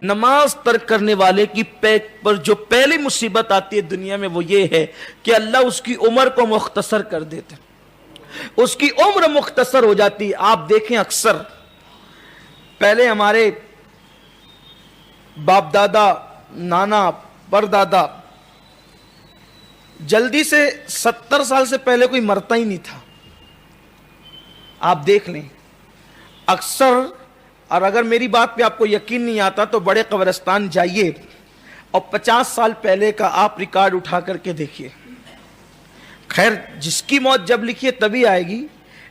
نماز ترک کرنے والے کی پر جو پہلی مصیبت آتی ہے دنیا میں وہ یہ ہے کہ اللہ اس کی عمر کو مختصر کر دیتے، اس کی عمر مختصر ہو جاتی ہے۔ آپ دیکھیں اکثر پہلے ہمارے باپ دادا، نانا، پردادا جلدی سے 70 سال سے پہلے کوئی مرتا ہی نہیں تھا۔ آپ دیکھ لیں اکثر، اور اگر میری بات پہ آپ کو یقین نہیں آتا تو بڑے قبرستان جائیے اور 50 سال پہلے کا آپ ریکارڈ اٹھا کر کے دیکھیے۔ خیر جس کی موت جب لکھی تبھی آئے گی،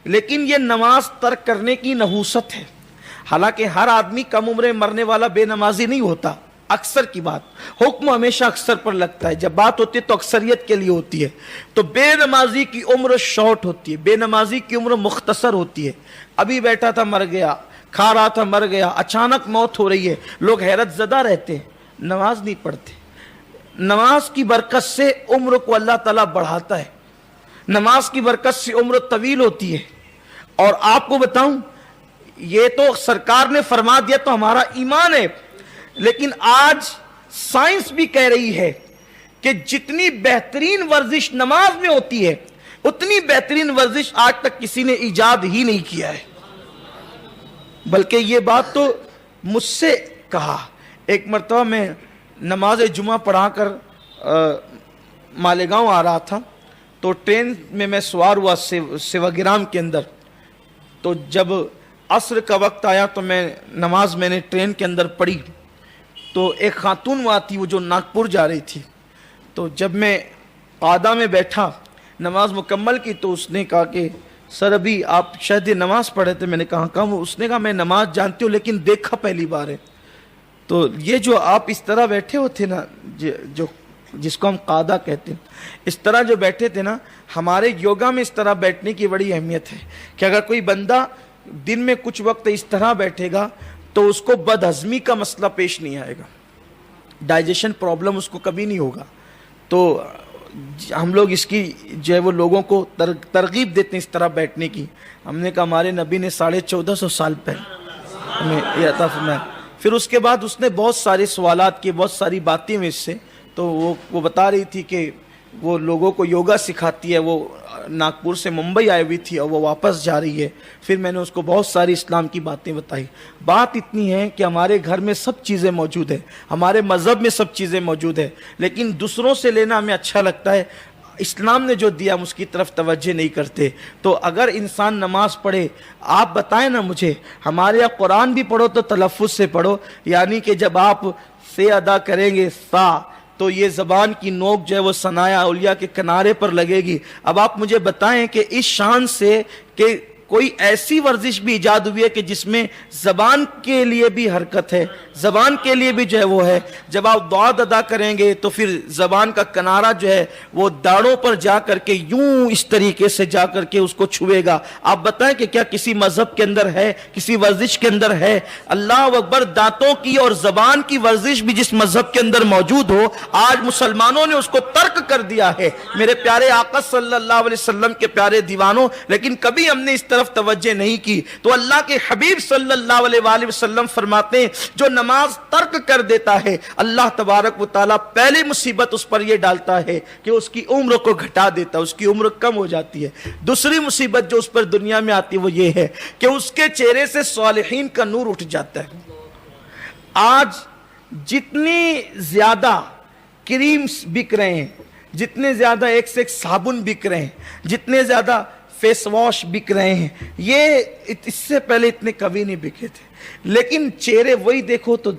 لیکن یہ نماز ترک کرنے کی نحوست ہے۔ حالانکہ ہر آدمی کم عمرے مرنے والا بے نمازی نہیں ہوتا، اکثر کی بات، حکم ہمیشہ اکثر پر لگتا ہے، جب بات ہوتی ہے تو اکثریت کے لیے ہوتی ہے۔ تو بے نمازی کی عمر شارٹ ہوتی ہے، بے نمازی کی عمر مختصر ہوتی ہے۔ ابھی بیٹھا تھا مر گیا، کھا رہا تھا مر گیا، اچانک موت ہو رہی ہے، لوگ حیرت زدہ رہتے ہیں، نماز نہیں پڑھتے۔ نماز کی برکت سے عمر کو اللہ تعالیٰ بڑھاتا ہے، نماز کی برکت سے عمر طویل ہوتی ہے۔ اور آپ کو بتاؤں، یہ تو سرکار نے فرما دیا تو ہمارا ایمان ہے، لیکن آج سائنس بھی کہہ رہی ہے کہ جتنی بہترین ورزش نماز میں ہوتی ہے اتنی بہترین ورزش آج تک کسی نے ایجاد ہی نہیں کیا ہے۔ بلکہ یہ بات تو مجھ سے کہا، ایک مرتبہ میں نماز جمعہ پڑھا کر مالیگاؤں آ رہا تھا، تو ٹرین میں سوار ہوا سیواگرام کے اندر، تو جب عصر کا وقت آیا تو نماز میں نے ٹرین کے اندر پڑھی، تو ایک خاتون وہاں تھی وہ جو ناگپور جا رہی تھی، تو جب میں قعدہ میں بیٹھا نماز مکمل کی تو اس نے کہا کہ سر ابھی آپ شاید نماز پڑھے تھے۔ میں نے کہا کہاں؟ اس نے کہا میں نماز جانتی ہوں لیکن دیکھا پہلی بار ہے۔ تو یہ جو آپ اس طرح بیٹھے ہوتے نا، جو جس کو ہم قعدہ کہتے ہیں، اس طرح جو بیٹھے تھے نا، ہمارے یوگا میں اس طرح بیٹھنے کی بڑی اہمیت ہے کہ اگر کوئی بندہ دن میں کچھ وقت اس طرح بیٹھے گا تو اس کو بد ہضمی کا مسئلہ پیش نہیں آئے گا، ڈائجیشن پرابلم اس کو کبھی نہیں ہوگا۔ تو ہم لوگ اس کی جو ہے وہ لوگوں کو ترغیب دیتے ہیں اس طرح بیٹھنے کی۔ ہم نے کہا ہمارے نبی نے 1450 سال پہلے ہمیں یہ عطا فرمایا۔ پھر اس کے بعد اس نے بہت سارے سوالات کیے، بہت ساری باتیں میں اس سے، تو وہ بتا رہی تھی کہ وہ لوگوں کو یوگا سکھاتی ہے، وہ ناگپور سے ممبئی آئی ہوئی تھی اور وہ واپس جا رہی ہے۔ پھر میں نے اس کو بہت ساری اسلام کی باتیں بتائی۔ بات اتنی ہے کہ ہمارے گھر میں سب چیزیں موجود ہیں، ہمارے مذہب میں سب چیزیں موجود ہیں، لیکن دوسروں سے لینا ہمیں اچھا لگتا ہے، اسلام نے جو دیا ہم اس کی طرف توجہ نہیں کرتے۔ تو اگر انسان نماز پڑھے، آپ بتائیں نا مجھے، ہمارے یہاں قرآن بھی پڑھو تو تلفظ سے پڑھو، یعنی کہ جب آپ سے ادا کریں گے سا تو یہ زبان کی نوک جو ہے وہ ثنائے اولیاء کے کنارے پر لگے گی۔ اب آپ مجھے بتائیں کہ اس شان سے کہ کوئی ایسی ورزش بھی ایجاد ہوئی ہے کہ جس میں زبان کے لیے بھی حرکت ہے، زبان کے لیے بھی جو ہے وہ ہے، جب آپ دعا ادا کریں گے تو پھر زبان کا کنارہ جو ہے وہ داڑوں پر جا کر کے یوں اس طریقے سے جا کر کے اس کو چھوئے گا۔ آپ بتائیں کہ کیا کسی مذہب کے اندر ہے، کسی ورزش کے اندر ہے؟ اللہ اکبر، دانتوں کی اور زبان کی ورزش بھی جس مذہب کے اندر موجود ہو، آج مسلمانوں نے اس کو ترک کر دیا ہے، میرے پیارے آقا صلی اللہ علیہ وسلم کے پیارے دیوانوں، لیکن کبھی ہم نے اس طرف توجہ نہیں کی۔ تو اللہ کے حبیب صلی اللہ علیہ وآلہ وسلم فرماتے ہیں جو نماز ترک کر دیتا ہے اللہ تبارک و تعالیٰ پہلی مصیبت اس پر یہ ڈالتا ہے کہ اس کی عمر کو گھٹا دیتا ہے، اس کی عمر کم ہو جاتی ہے۔ دوسری مصیبت جو اس پر دنیا میں آتی ہے وہ یہ ہے کہ اس کے چہرے سے صالحین کا نور اٹھ جاتا ہے۔ آج جتنی زیادہ کریمز بک رہے ہیں، جتنے زیادہ ایک سے ایک صابن بک رہے ہیں، جتنے زیادہ فیس واش بک رہے ہیں، یہ اس سے پہلے اتنے کبھی نہیں بکے تھے، لیکن چہرے وہی دیکھو تو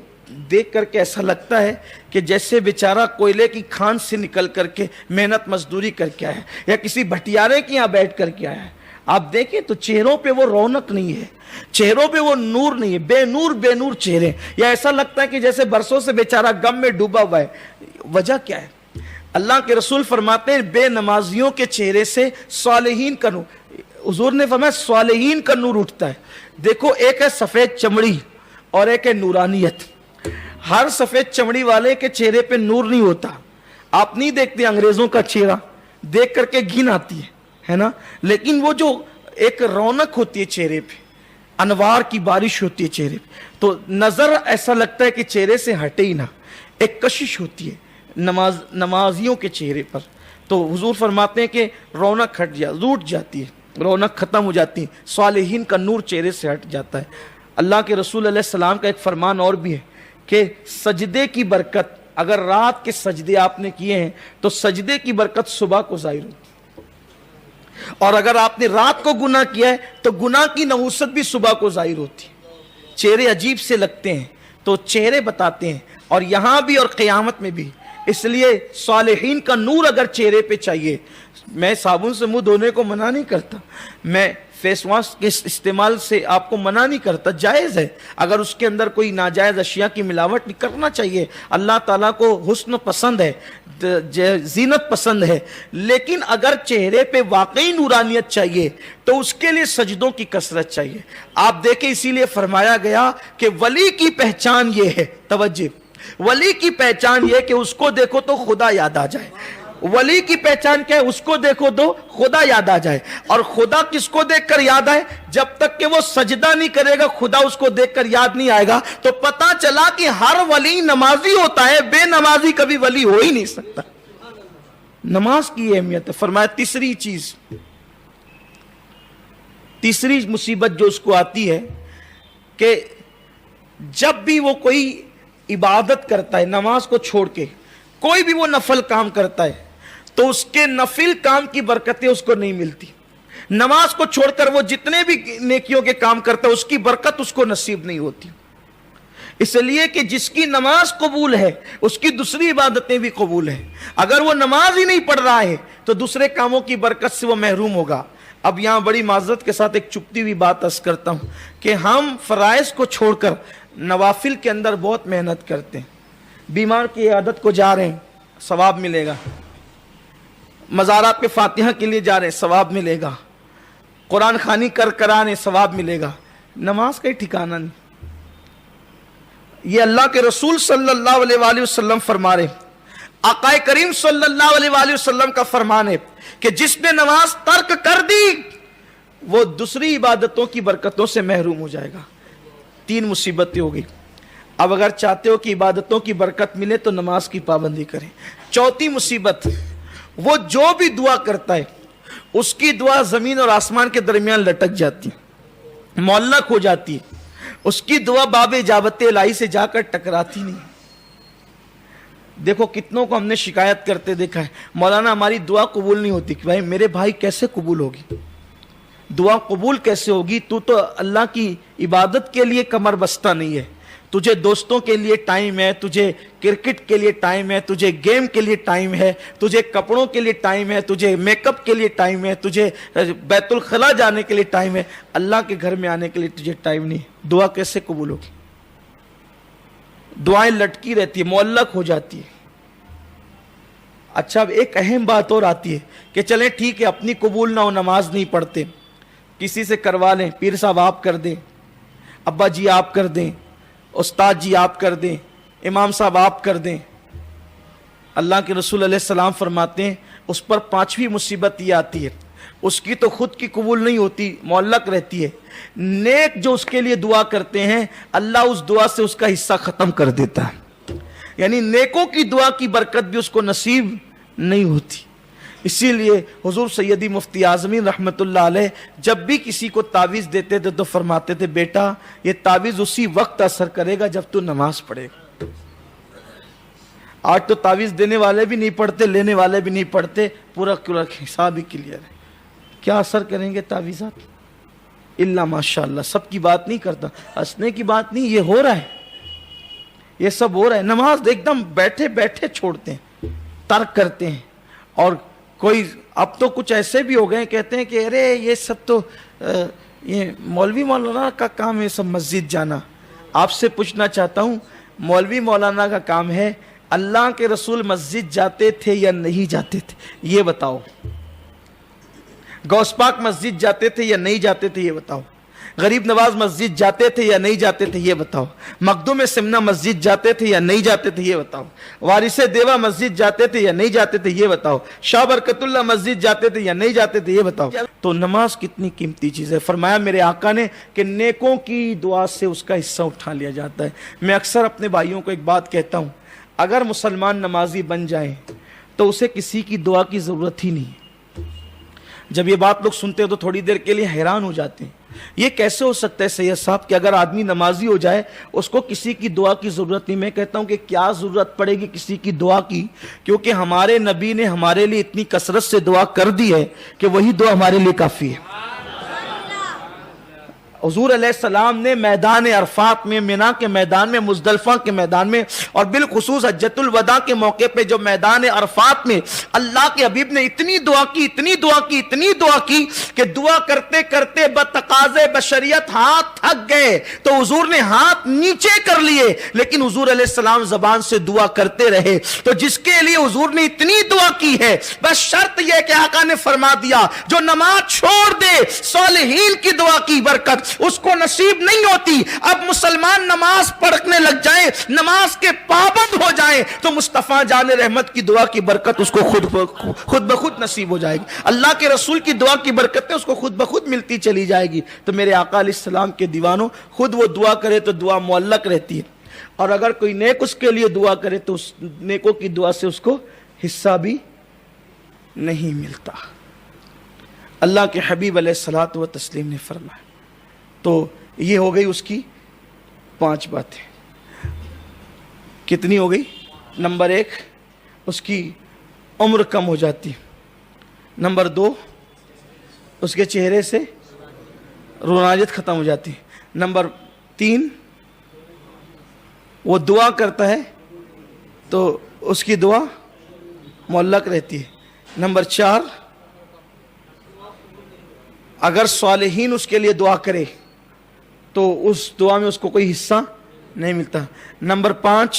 دیکھ کر کے ایسا لگتا ہے کہ جیسے بیچارہ کوئلے کی کھان سے نکل کر کے محنت مزدوری کر کے آیا ہے یا کسی بھٹیارے کے یہاں بیٹھ کر کے آیا ہے۔ آپ دیکھیں تو چہروں پہ وہ رونق نہیں ہے، چہروں پہ وہ نور نہیں ہے، بے نور چہرے، یا ایسا لگتا ہے کہ جیسے برسوں سے بیچارہ غم میں ڈوبا ہوا ہے۔ وجہ کیا ہے؟ اللہ کے رسول فرماتے ہیں بے نمازیوں کے چہرے سے صالحین کا نور، حضور نے فرمایا صالحین کا نور اٹھتا ہے۔ دیکھو ایک ہے سفید چمڑی اور ایک ہے نورانیت۔ ہر سفید چمڑی والے کے چہرے پہ نور نہیں ہوتا۔ آپ نہیں دیکھتے انگریزوں کا چہرہ، دیکھ کر کے گھن آتی ہے نا، لیکن وہ جو ایک رونق ہوتی ہے چہرے پہ، انوار کی بارش ہوتی ہے چہرے پہ، تو نظر ایسا لگتا ہے کہ چہرے سے ہٹے ہی نہ، ایک کشش ہوتی ہے نمازیوں کے چہرے پر، تو حضور فرماتے ہیں کہ رونق روٹ جاتی ہے، رونق ختم ہو جاتی ہے، صالحین کا نور چہرے سے ہٹ جاتا ہے۔ اللہ کے رسول علیہ السلام کا ایک فرمان اور بھی ہے کہ سجدے کی برکت، اگر رات کے سجدے آپ نے کیے ہیں تو سجدے کی برکت صبح کو ظاہر ہوتی ہے، اور اگر آپ نے رات کو گناہ کیا ہے تو گناہ کی نحوست بھی صبح کو ظاہر ہوتی ہے۔ چہرے عجیب سے لگتے ہیں تو چہرے بتاتے ہیں، اور یہاں بھی اور قیامت میں بھی۔ اس لیے صالحین کا نور اگر چہرے پہ چاہیے، میں صابن سے منہ دھونے کو منع نہیں کرتا، میں فیس واش کے استعمال سے آپ کو منع نہیں کرتا، جائز ہے، اگر اس کے اندر کوئی ناجائز اشیاء کی ملاوٹ نہیں کرنا چاہیے۔ اللہ تعالیٰ کو حسن پسند ہے، زینت پسند ہے، لیکن اگر چہرے پہ واقعی نورانیت چاہیے تو اس کے لیے سجدوں کی کثرت چاہیے۔ آپ دیکھیں اسی لیے فرمایا گیا کہ ولی کی پہچان یہ ہے، توجہ، ولی کی پہچان یہ کہ اس کو دیکھو تو خدا یاد آ جائے۔ ولی کی پہچان کیا ہے؟ اس کو دیکھو تو خدا یاد آ جائے۔ اور خدا کس کو دیکھ کر یاد آئے؟ جب تک کہ وہ سجدہ نہیں کرے گا خدا اس کو دیکھ کر یاد نہیں آئے گا۔ تو پتا چلا کہ ہر ولی نمازی ہوتا ہے، بے نمازی کبھی ولی ہو ہی نہیں سکتا۔ نماز کی اہمیت ہے۔ فرمایا تیسری چیز، تیسری مصیبت جو اس کو آتی ہے کہ جب بھی وہ کوئی عبادت کرتا ہے، نماز کو چھوڑ کے کوئی بھی وہ نفل کام کرتا ہے تو اس کے نفل کام کی برکتیں اس کو نہیں ملتی۔ نماز کو چھوڑ کر وہ جتنے بھی نیکیوں کے کام کرتا ہے اس کی برکت اس کو نصیب نہیں ہوتی، اس لیے کہ جس کی نماز قبول ہے اس کی دوسری عبادتیں بھی قبول ہیں۔ اگر وہ نماز ہی نہیں پڑھ رہا ہے تو دوسرے کاموں کی برکت سے وہ محروم ہوگا۔ اب یہاں بڑی معذرت کے ساتھ ایک چپتی ہوئی بات عرض کرتا ہوں کہ ہم فرائض کو چھوڑ کر نوافل کے اندر بہت محنت کرتے ہیں۔ بیمار کی عیادت کو جا رہے ہیں، ثواب ملے گا، مزارات پہ فاتحہ کے لیے جا رہے ہیں، ثواب ملے گا، قرآن خوانی کرانے ثواب ملے گا، نماز کا ہی ٹھکانہ نہیں۔ یہ اللہ کے رسول صلی اللہ علیہ وآلہ وسلم فرما رہے، آقا کریم صلی اللہ علیہ وآلہ وسلم کا فرمان ہے کہ جس نے نماز ترک کر دی وہ دوسری عبادتوں کی برکتوں سے محروم ہو جائے گا۔ تین مصیبتیں ہو گئی۔ اب اگر چاہتے ہو کہ عبادتوں کی برکت ملے تو نماز کی پابندی کریں۔ چوتھی مصیبت، وہ جو بھی دعا کرتا ہے اس کی دعا زمین اور آسمان کے درمیان لٹک جاتی ہے، معلق ہو جاتی ہے، اس کی دعا باب اجابت الہی سے جا کر ٹکراتی نہیں۔ دیکھو کتنوں کو ہم نے شکایت کرتے دیکھا ہے، مولانا ہماری دعا قبول نہیں ہوتی۔ کہ بھائی میرے بھائی کیسے قبول ہوگی؟ دعا قبول کیسے ہوگی؟ تو اللہ کی عبادت کے لیے کمر بستہ نہیں ہے، تجھے دوستوں کے لیے ٹائم ہے، تجھے کرکٹ کے لیے ٹائم ہے، تجھے گیم کے لیے ٹائم ہے، تجھے کپڑوں کے لیے ٹائم ہے، تجھے میک اپ کے لیے ٹائم ہے، تجھے بیت الخلا جانے کے لیے ٹائم ہے، اللہ کے گھر میں آنے کے لیے تجھے ٹائم نہیں۔ دعا کیسے قبول ہوگی؟ دعائیں لٹکی رہتی ہے، معلق ہو جاتی ہے۔ اچھا اب ایک اہم بات اور آتی ہے کہ چلیں ٹھیک ہے اپنی قبول نہ ہو، نماز نہیں پڑھتے، کسی سے کروا لیں، پیر صاحب آپ کر دیں، ابا جی آپ کر دیں، استاد جی آپ کر دیں، امام صاحب آپ کر دیں۔ اللہ کے رسول علیہ السلام فرماتے ہیں اس پر پانچویں مصیبت یہ آتی ہے، اس کی تو خود کی قبول نہیں ہوتی، معلق رہتی ہے، نیک جو اس کے لیے دعا کرتے ہیں اللہ اس دعا سے اس کا حصہ ختم کر دیتا ہے، یعنی نیکوں کی دعا کی برکت بھی اس کو نصیب نہیں ہوتی۔ اسی لیے حضور سیدی مفتی اعظمین رحمت اللہ علیہ جب بھی کسی کو تعویذ دیتے تھے تو فرماتے تھے بیٹا یہ تعویذ اسی وقت اثر کرے گا جب تو نماز پڑھے گا۔ آج تو تعویذ دینے والے بھی نہیں پڑھتے، لینے والے بھی نہیں پڑھتے، پورا حساب ہی کلیئر ہے، کیا اثر کریں گے تعویذات؟ اللہ ماشاءاللہ، سب کی بات نہیں کرتا، ہنسنے کی بات نہیں، یہ ہو رہا ہے، یہ سب ہو رہا ہے۔ نماز ایک دم بیٹھے بیٹھے چھوڑتے ہیں، ترک کرتے ہیں، اور کوئی اب تو کچھ ایسے بھی ہو گئے کہتے ہیں کہ ارے یہ سب تو یہ مولوی مولانا کا کام ہے سب مسجد جانا۔ آپ سے پوچھنا چاہتا ہوں مولوی مولانا کا کام ہے، اللہ کے رسول مسجد جاتے تھے یا نہیں جاتے تھے یہ بتاؤ؟ غوث پاک مسجد جاتے تھے یا نہیں جاتے تھے یہ بتاؤ؟ غریب نواز مسجد جاتے تھے یا نہیں جاتے تھے یہ بتاؤ، مخدوم سمنا مسجد جاتے تھے یا نہیں جاتے تھے یہ بتاؤ، وارث دیوا مسجد جاتے تھے یا نہیں جاتے تھے یہ بتاؤ، شاہ برکت اللہ مسجد جاتے تھے یا نہیں جاتے تھے یہ بتاؤ۔ تو نماز کتنی قیمتی چیز ہے۔ فرمایا میرے آقا نے کہ نیکوں کی دعا سے اس کا حصہ اٹھا لیا جاتا ہے۔ میں اکثر اپنے بھائیوں کو ایک بات کہتا ہوں، اگر مسلمان نمازی بن جائیں تو اسے کسی کی دعا کی ضرورت ہی نہیں۔ جب یہ بات لوگ سنتے ہیں تو تھوڑی دیر کے لیے حیران ہو جاتے ہیں، یہ کیسے ہو سکتا ہے سید صاحب کہ اگر آدمی نمازی ہو جائے اس کو کسی کی دعا کی ضرورت نہیں۔ میں کہتا ہوں کہ کیا ضرورت پڑے گی کسی کی دعا کی، کیونکہ ہمارے نبی نے ہمارے لیے اتنی کثرت سے دعا کر دی ہے کہ وہی دعا ہمارے لیے کافی ہے۔ حضور علیہ السلام نے میدان عرفات میں، مینا کے میدان میں، مزدلفہ کے میدان میں، اور بالخصوص حجۃ الوداع کے موقع پہ جو میدان عرفات میں اللہ کے حبیب نے اتنی دعا کی، اتنی دعا کی، اتنی دعا کی کہ دعا کرتے کرتے بتقاضے بشریت ہاتھ تھک گئے تو حضور نے ہاتھ نیچے کر لیے، لیکن حضور علیہ السلام زبان سے دعا کرتے رہے۔ تو جس کے لیے حضور نے اتنی دعا کی ہے، بس شرط یہ کہ آقا نے فرما دیا جو نماز چھوڑ دے صالحین کی دعا کی برکت اس کو نصیب نہیں ہوتی۔ اب مسلمان نماز پڑھنے لگ جائیں، نماز کے پابند ہو جائیں تو مصطفیٰ جان رحمت کی دعا کی برکت اس کو خود بخود نصیب ہو جائے گی۔ اللہ کے رسول کی دعا کی برکتیں اس کو خود بخود ملتی چلی جائے گی۔ تو میرے آقا علیہ السلام کے دیوانوں، خود وہ دعا کرے تو دعا معلق رہتی ہے، اور اگر کوئی نیک اس کے لیے دعا کرے تو اس نیکوں کی دعا سے اس کو حصہ بھی نہیں ملتا۔ اللہ کے حبیب علیہ الصلوۃ والتسلیم نے فرمایا۔ تو یہ ہو گئی اس کی 5 باتیں۔ کتنی ہو گئی؟ نمبر 1 اس کی عمر کم ہو جاتی، نمبر 2 اس کے چہرے سے روناجت ختم ہو جاتی، نمبر 3 وہ دعا کرتا ہے تو اس کی دعا معلق رہتی ہے، نمبر 4 اگر صالحین اس کے لیے دعا کرے تو اس دعا میں اس کو کوئی حصہ نہیں ملتا، نمبر 5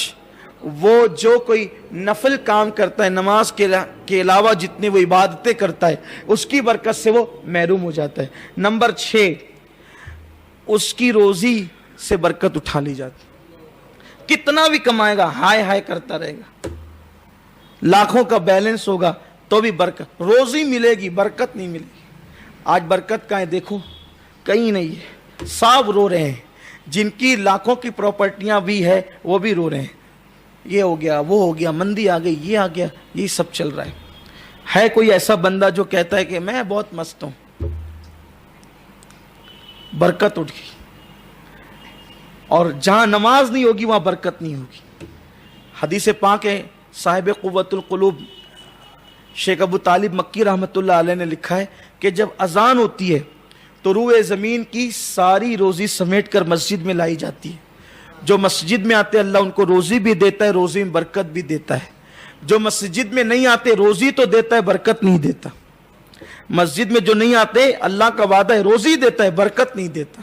وہ جو کوئی نفل کام کرتا ہے نماز کے علاوہ جتنے وہ عبادتیں کرتا ہے اس کی برکت سے وہ محروم ہو جاتا ہے، نمبر 6 اس کی روزی سے برکت اٹھا لی جاتی، کتنا بھی کمائے گا ہائے ہائے کرتا رہے گا، لاکھوں کا بیلنس ہوگا تو بھی برکت، روزی ملے گی برکت نہیں ملے گی۔ آج برکت کہاں ہے؟ دیکھو کہیں نہیں ہے، سب رو رہے ہیں، جن کی لاکھوں کی پراپرٹیاں بھی ہے وہ بھی رو رہے ہیں، یہ ہو گیا وہ ہو گیا، مندی آ گئی، یہ آ گیا، یہ سب چل رہا ہے کوئی ایسا بندہ جو کہتا ہے کہ میں بہت مست ہوں؟ برکت اٹھ گئی، اور جہاں نماز نہیں ہوگی وہاں برکت نہیں ہوگی۔ حدیث پاک ہے، صاحب قوت القلوب شیخ ابو طالب مکی رحمۃ اللہ علیہ نے لکھا ہے کہ جب اذان ہوتی ہے تو روئے زمین کی ساری روزی سمیٹ کر مسجد میں لائی جاتی ہے۔ جو مسجد میں آتے اللہ ان کو روزی بھی دیتا ہے، روزی میں برکت بھی دیتا ہے۔ جو مسجد میں نہیں آتے روزی تو دیتا ہے برکت نہیں دیتا۔ مسجد میں جو نہیں آتے اللہ کا وعدہ ہے روزی دیتا ہے برکت نہیں دیتا۔